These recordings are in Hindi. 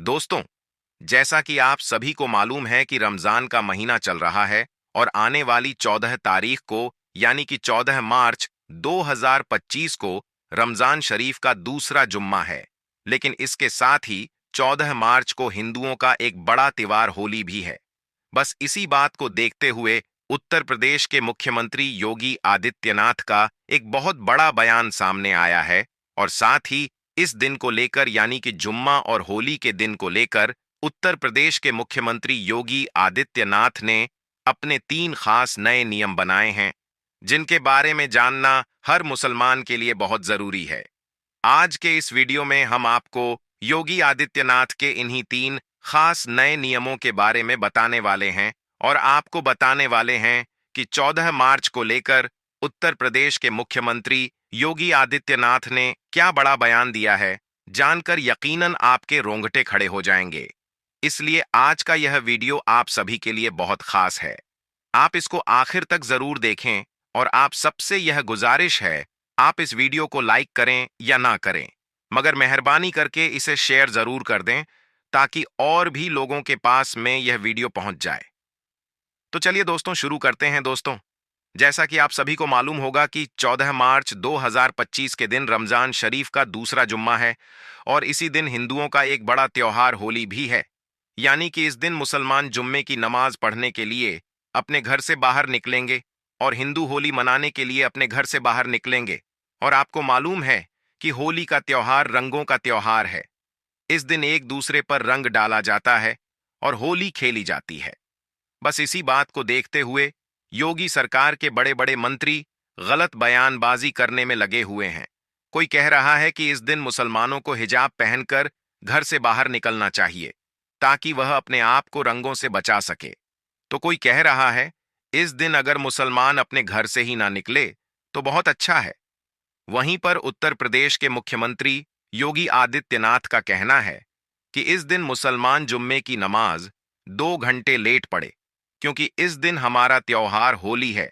दोस्तों, जैसा कि आप सभी को मालूम है कि रमजान का महीना चल रहा है और आने वाली 14 तारीख को यानी कि 14 मार्च 2025 को रमजान शरीफ का दूसरा जुम्मा है। लेकिन इसके साथ ही 14 मार्च को हिंदुओं का एक बड़ा त्योहार होली भी है। बस इसी बात को देखते हुए उत्तर प्रदेश के मुख्यमंत्री योगी आदित्यनाथ का एक बहुत बड़ा बयान सामने आया है और साथ ही इस दिन को लेकर यानी कि जुम्मा और होली के दिन को लेकर उत्तर प्रदेश के मुख्यमंत्री योगी आदित्यनाथ ने अपने 3 खास नए नियम बनाए हैं, जिनके बारे में जानना हर मुसलमान के लिए बहुत जरूरी है। आज के इस वीडियो में हम आपको योगी आदित्यनाथ के इन्हीं 3 खास नए नियमों के बारे में बताने वाले हैं और आपको बताने वाले हैं कि 14 मार्च को लेकर उत्तर प्रदेश के मुख्यमंत्री योगी आदित्यनाथ ने क्या बड़ा बयान दिया है। जानकर यकीनन आपके रोंगटे खड़े हो जाएंगे। इसलिए आज का यह वीडियो आप सभी के लिए बहुत खास है। आप इसको आखिर तक जरूर देखें और आप सबसे यह गुजारिश है, आप इस वीडियो को लाइक करें या ना करें, मगर मेहरबानी करके इसे शेयर जरूर कर दें ताकि और भी लोगों के पास में यह वीडियो पहुंच जाए। तो चलिए दोस्तों, शुरू करते हैं। दोस्तों, जैसा कि आप सभी को मालूम होगा कि 14 मार्च 2025 के दिन रमजान शरीफ का दूसरा जुम्मा है और इसी दिन हिंदुओं का एक बड़ा त्योहार होली भी है। यानी कि इस दिन मुसलमान जुम्मे की नमाज पढ़ने के लिए अपने घर से बाहर निकलेंगे और हिंदू होली मनाने के लिए अपने घर से बाहर निकलेंगे। और आपको मालूम है कि होली का त्योहार रंगों का त्योहार है। इस दिन एक दूसरे पर रंग डाला जाता है और होली खेली जाती है। बस इसी बात को देखते हुए योगी सरकार के बड़े बड़े मंत्री गलत बयानबाजी करने में लगे हुए हैं। कोई कह रहा है कि इस दिन मुसलमानों को हिजाब पहनकर घर से बाहर निकलना चाहिए ताकि वह अपने आप को रंगों से बचा सके। तो कोई कह रहा है इस दिन अगर मुसलमान अपने घर से ही ना निकले तो बहुत अच्छा है। वहीं पर उत्तर प्रदेश के मुख्यमंत्री योगी आदित्यनाथ का कहना है कि इस दिन मुसलमान जुम्मे की नमाज 2 घंटे लेट पड़े, क्योंकि इस दिन हमारा त्योहार होली है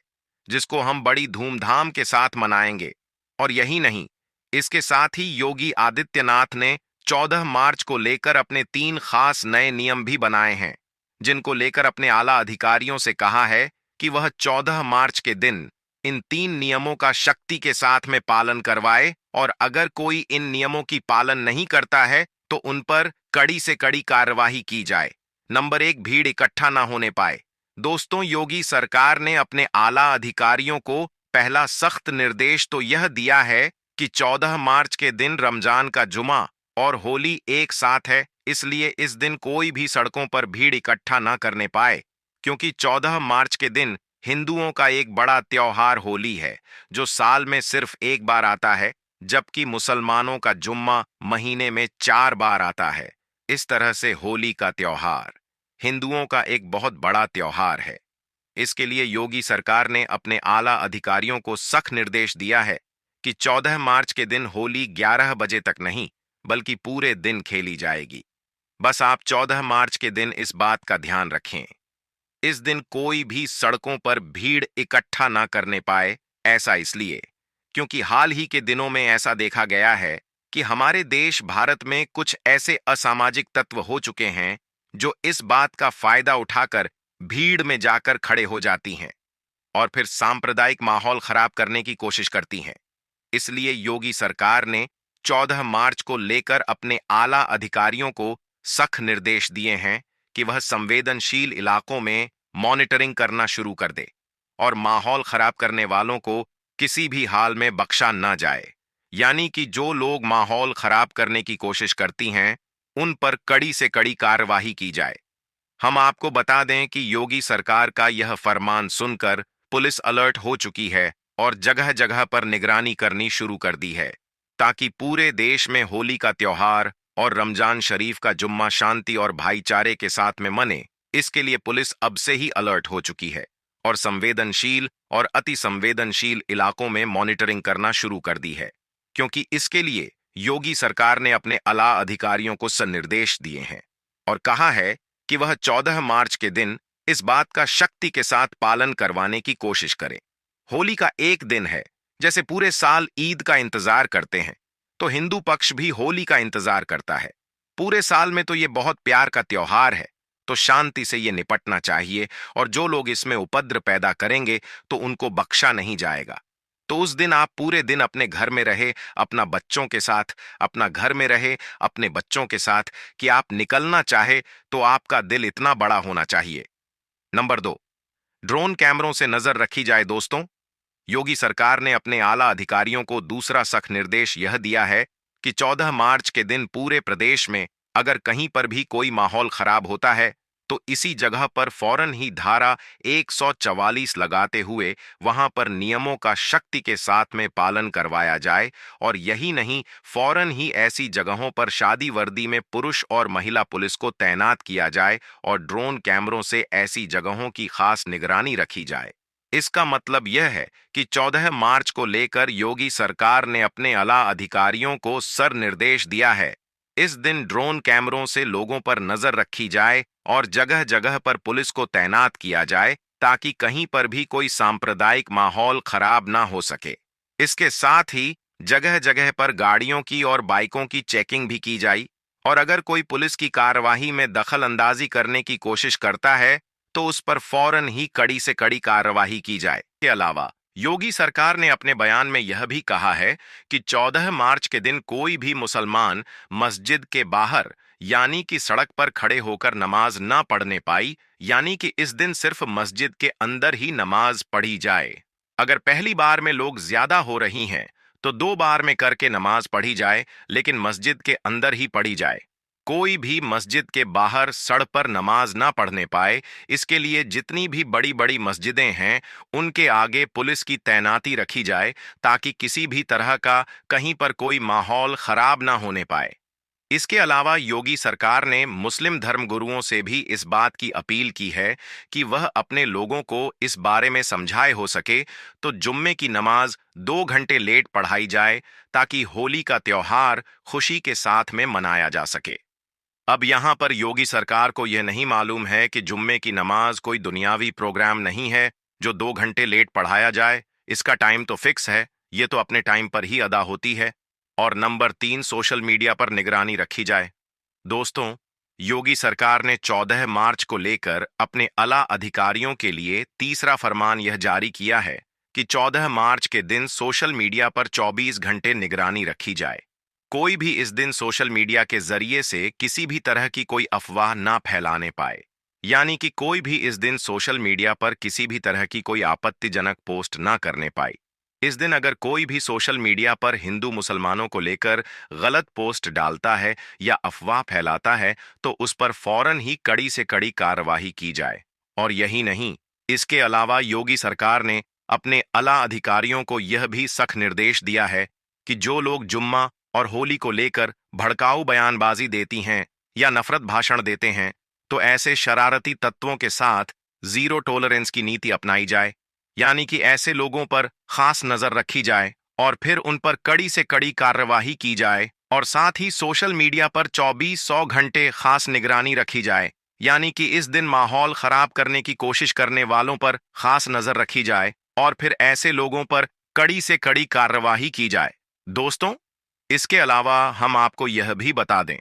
जिसको हम बड़ी धूमधाम के साथ मनाएंगे। और यही नहीं, इसके साथ ही योगी आदित्यनाथ ने 14 मार्च को लेकर अपने 3 खास नए नियम भी बनाए हैं, जिनको लेकर अपने आला अधिकारियों से कहा है कि वह 14 मार्च के दिन इन 3 नियमों का शक्ति के साथ में पालन करवाए और अगर कोई इन नियमों की पालन नहीं करता है तो उन पर कड़ी से कड़ी कार्यवाही की जाए। नंबर 1, भीड़ इकट्ठा ना होने पाए। दोस्तों, योगी सरकार ने अपने आला अधिकारियों को पहला सख्त निर्देश तो यह दिया है कि 14 मार्च के दिन रमजान का जुमा और होली एक साथ है, इसलिए इस दिन कोई भी सड़कों पर भीड़ इकट्ठा ना करने पाए, क्योंकि 14 मार्च के दिन हिंदुओं का एक बड़ा त्योहार होली है जो साल में सिर्फ एक बार आता है, जबकि मुसलमानों का जुम्मा महीने में 4 बार आता है। इस तरह से होली का त्योहार हिंदुओं का एक बहुत बड़ा त्योहार है। इसके लिए योगी सरकार ने अपने आला अधिकारियों को सख्त निर्देश दिया है कि 14 मार्च के दिन होली 11 बजे तक नहीं बल्कि पूरे दिन खेली जाएगी। बस आप 14 मार्च के दिन इस बात का ध्यान रखें। इस दिन कोई भी सड़कों पर भीड़ इकट्ठा ना करने पाए। ऐसा इसलिए क्योंकि हाल ही के दिनों में ऐसा देखा गया है कि हमारे देश भारत में कुछ ऐसे असामाजिक तत्व हो चुके हैं जो इस बात का फायदा उठाकर भीड़ में जाकर खड़े हो जाती हैं और फिर सांप्रदायिक माहौल खराब करने की कोशिश करती हैं। इसलिए योगी सरकार ने 14 मार्च को लेकर अपने आला अधिकारियों को सख्त निर्देश दिए हैं कि वह संवेदनशील इलाकों में मॉनिटरिंग करना शुरू कर दे और माहौल खराब करने वालों को किसी भी हाल में बख्शा न जाए। यानी कि जो लोग माहौल खराब करने की कोशिश करती हैं उन पर कड़ी से कड़ी कार्यवाही की जाए। हम आपको बता दें कि योगी सरकार का यह फरमान सुनकर पुलिस अलर्ट हो चुकी है और जगह जगह पर निगरानी करनी शुरू कर दी है ताकि पूरे देश में होली का त्योहार और रमजान शरीफ का जुम्मा शांति और भाईचारे के साथ में मने। इसके लिए पुलिस अब से ही अलर्ट हो चुकी है और संवेदनशील और अति संवेदनशील इलाकों में मॉनिटरिंग करना शुरू कर दी है, क्योंकि इसके लिए योगी सरकार ने अपने आला अधिकारियों को निर्देश दिए हैं और कहा है कि वह 14 मार्च के दिन इस बात का शक्ति के साथ पालन करवाने की कोशिश करें। होली का एक दिन है, जैसे पूरे साल ईद का इंतजार करते हैं तो हिंदू पक्ष भी होली का इंतजार करता है। पूरे साल में तो ये बहुत प्यार का त्योहार है, तो शांति से ये निपटना चाहिए और जो लोग इसमें उपद्र पैदा करेंगे तो उनको बख्शा नहीं जाएगा। तो उस दिन आप पूरे दिन अपने घर में रहे, अपना बच्चों के साथ, अपना घर में रहे, अपने बच्चों के साथ, कि आप निकलना चाहे तो आपका दिल इतना बड़ा होना चाहिए। नंबर 2, ड्रोन कैमरों से नजर रखी जाए। दोस्तों, योगी सरकार ने अपने आला अधिकारियों को दूसरा सख्त निर्देश यह दिया है कि 14 मार्च के दिन पूरे प्रदेश में अगर कहीं पर भी कोई माहौल खराब होता है तो इसी जगह पर फौरन ही धारा 144 लगाते हुए वहां पर नियमों का शक्ति के साथ में पालन करवाया जाए। और यही नहीं, फौरन ही ऐसी जगहों पर शादी वर्दी में पुरुष और महिला पुलिस को तैनात किया जाए और ड्रोन कैमरों से ऐसी जगहों की खास निगरानी रखी जाए। इसका मतलब यह है कि 14 मार्च को लेकर योगी सरकार ने अपने आला अधिकारियों को सर निर्देश दिया है। इस दिन ड्रोन कैमरों से लोगों पर नजर रखी जाए और जगह जगह पर पुलिस को तैनात किया जाए ताकि कहीं पर भी कोई सांप्रदायिक माहौल खराब ना हो सके। इसके साथ ही जगह जगह पर गाड़ियों की और बाइकों की चेकिंग भी की जाए और अगर कोई पुलिस की कार्यवाही में दखल अंदाजी करने की कोशिश करता है तो उस पर फौरन ही कड़ी से कड़ी कार्रवाई की जाए। के अलावा योगी सरकार ने अपने बयान में यह भी कहा है कि 14 मार्च के दिन कोई भी मुसलमान मस्जिद के बाहर यानी कि सड़क पर खड़े होकर नमाज ना पढ़ने पाई, यानी कि इस दिन सिर्फ मस्जिद के अंदर ही नमाज पढ़ी जाए। अगर पहली बार में लोग ज्यादा हो रही हैं तो 2 बार में करके नमाज पढ़ी जाए, लेकिन मस्जिद के अंदर ही पढ़ी जाए। कोई भी मस्जिद के बाहर सड़क पर नमाज ना पढ़ने पाए, इसके लिए जितनी भी बड़ी बड़ी मस्जिदें हैं उनके आगे पुलिस की तैनाती रखी जाए ताकि किसी भी तरह का कहीं पर कोई माहौल खराब ना होने पाए। इसके अलावा योगी सरकार ने मुस्लिम धर्म गुरुओं से भी इस बात की अपील की है कि वह अपने लोगों को इस बारे में समझाए हो सके तो जुम्मे की नमाज 2 घंटे लेट पढ़ाई जाए ताकि होली का त्योहार खुशी के साथ में मनाया जा सके। अब यहाँ पर योगी सरकार को यह नहीं मालूम है कि जुम्मे की नमाज कोई दुनियावी प्रोग्राम नहीं है जो 2 घंटे लेट पढ़ाया जाए। इसका टाइम तो फिक्स है, ये तो अपने टाइम पर ही अदा होती है। और नंबर 3, सोशल मीडिया पर निगरानी रखी जाए। दोस्तों, योगी सरकार ने 14 मार्च को लेकर अपने आला अधिकारियों के लिए तीसरा फरमान यह जारी किया है कि 14 मार्च के दिन सोशल मीडिया पर 24 घंटे निगरानी रखी जाए। कोई भी इस दिन सोशल मीडिया के जरिए से किसी भी तरह की कोई अफवाह ना फैलाने पाए, यानी कि कोई भी इस दिन सोशल मीडिया पर किसी भी तरह की कोई आपत्तिजनक पोस्ट ना करने पाए। इस दिन अगर कोई भी सोशल मीडिया पर हिंदू मुसलमानों को लेकर गलत पोस्ट डालता है या अफवाह फैलाता है तो उस पर फौरन ही कड़ी से कड़ी कार्रवाई की जाए। और यही नहीं, इसके अलावा योगी सरकार ने अपने आला अधिकारियों को यह भी सख्त निर्देश दिया है कि जो लोग जुम्मा और होली को लेकर भड़काऊ बयानबाजी देती हैं या नफरत भाषण देते हैं तो ऐसे शरारती तत्वों के साथ जीरो टॉलरेंस की नीति अपनाई जाए, यानी कि ऐसे लोगों पर खास नजर रखी जाए और फिर उन पर कड़ी से कड़ी कार्रवाई की जाए। और साथ ही सोशल मीडिया पर 2400 घंटे खास निगरानी रखी जाए, यानी कि इस दिन माहौल खराब करने की कोशिश करने वालों पर खास नजर रखी जाए और फिर ऐसे लोगों पर कड़ी से कड़ी कार्रवाई की जाए। दोस्तों, इसके अलावा हम आपको यह भी बता दें,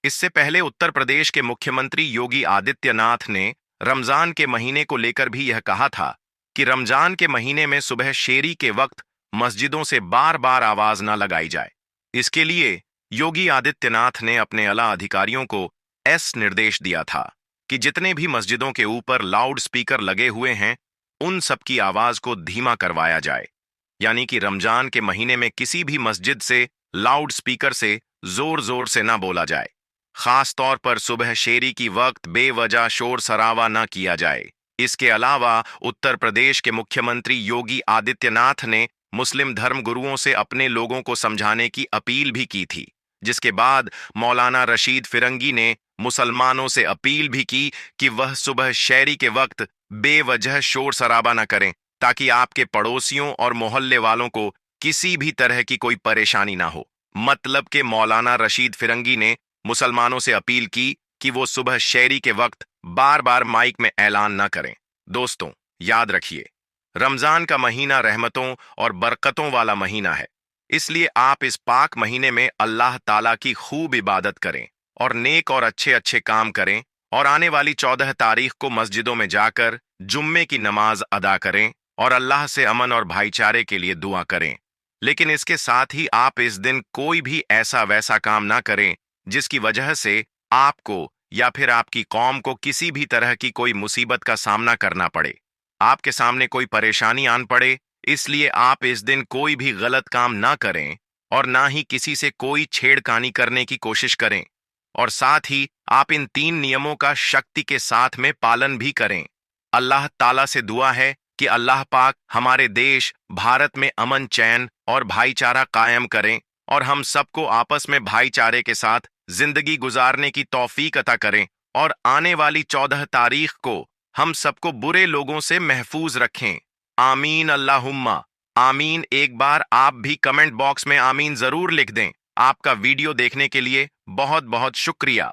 इससे पहले उत्तर प्रदेश के मुख्यमंत्री योगी आदित्यनाथ ने रमजान के महीने को लेकर भी यह कहा था कि रमजान के महीने में सुबह शेरी के वक्त मस्जिदों से बार बार आवाज न लगाई जाए। इसके लिए योगी आदित्यनाथ ने अपने आला अधिकारियों को निर्देश दिया था कि जितने भी मस्जिदों के ऊपर लाउड स्पीकर लगे हुए हैं उन सब की आवाज को धीमा करवाया जाए, यानी कि रमजान के महीने में किसी भी मस्जिद से लाउड स्पीकर से जोर जोर से ना बोला जाए। खास तौर पर सुबह शेरी की वक्त बेवजह शोर शराबा न किया जाए। इसके अलावा उत्तर प्रदेश के मुख्यमंत्री योगी आदित्यनाथ ने मुस्लिम धर्म गुरुओं से अपने लोगों को समझाने की अपील भी की थी, जिसके बाद मौलाना रशीद फिरंगी ने मुसलमानों से अपील भी की कि वह सुबह शेरी के वक्त बेवजह शोर शराबा न करें ताकि आपके पड़ोसियों और मोहल्ले वालों को किसी भी तरह की कोई परेशानी ना हो। मतलब के मौलाना रशीद फिरंगी ने मुसलमानों से अपील की कि वो सुबह शेरी के वक्त बार बार माइक में ऐलान न करें। दोस्तों, याद रखिए, रमजान का महीना रहमतों और बरकतों वाला महीना है, इसलिए आप इस पाक महीने में अल्लाह ताला की खूब इबादत करें और नेक और अच्छे अच्छे काम करें और आने वाली 14 तारीख को मस्जिदों में जाकर जुम्मे की नमाज अदा करें और अल्लाह से अमन और भाईचारे के लिए दुआ करें। लेकिन इसके साथ ही आप इस दिन कोई भी ऐसा वैसा काम ना करें जिसकी वजह से आपको या फिर आपकी कौम को किसी भी तरह की कोई मुसीबत का सामना करना पड़े, आपके सामने कोई परेशानी आन पड़े। इसलिए आप इस दिन कोई भी गलत काम ना करें और ना ही किसी से कोई छेड़खानी करने की कोशिश करें। और साथ ही आप इन 3 नियमों का शक्ति के साथ में पालन भी करें। अल्लाह ताला से दुआ है कि अल्लाह पाक हमारे देश भारत में अमन चैन और भाईचारा कायम करें और हम सबको आपस में भाईचारे के साथ जिंदगी गुजारने की तौफीक अता करें और आने वाली 14 तारीख को हम सबको बुरे लोगों से महफूज रखें। आमीन अल्लाहुम्मा आमीन। एक बार आप भी कमेंट बॉक्स में आमीन जरूर लिख दें। आपका वीडियो देखने के लिए बहुत बहुत शुक्रिया।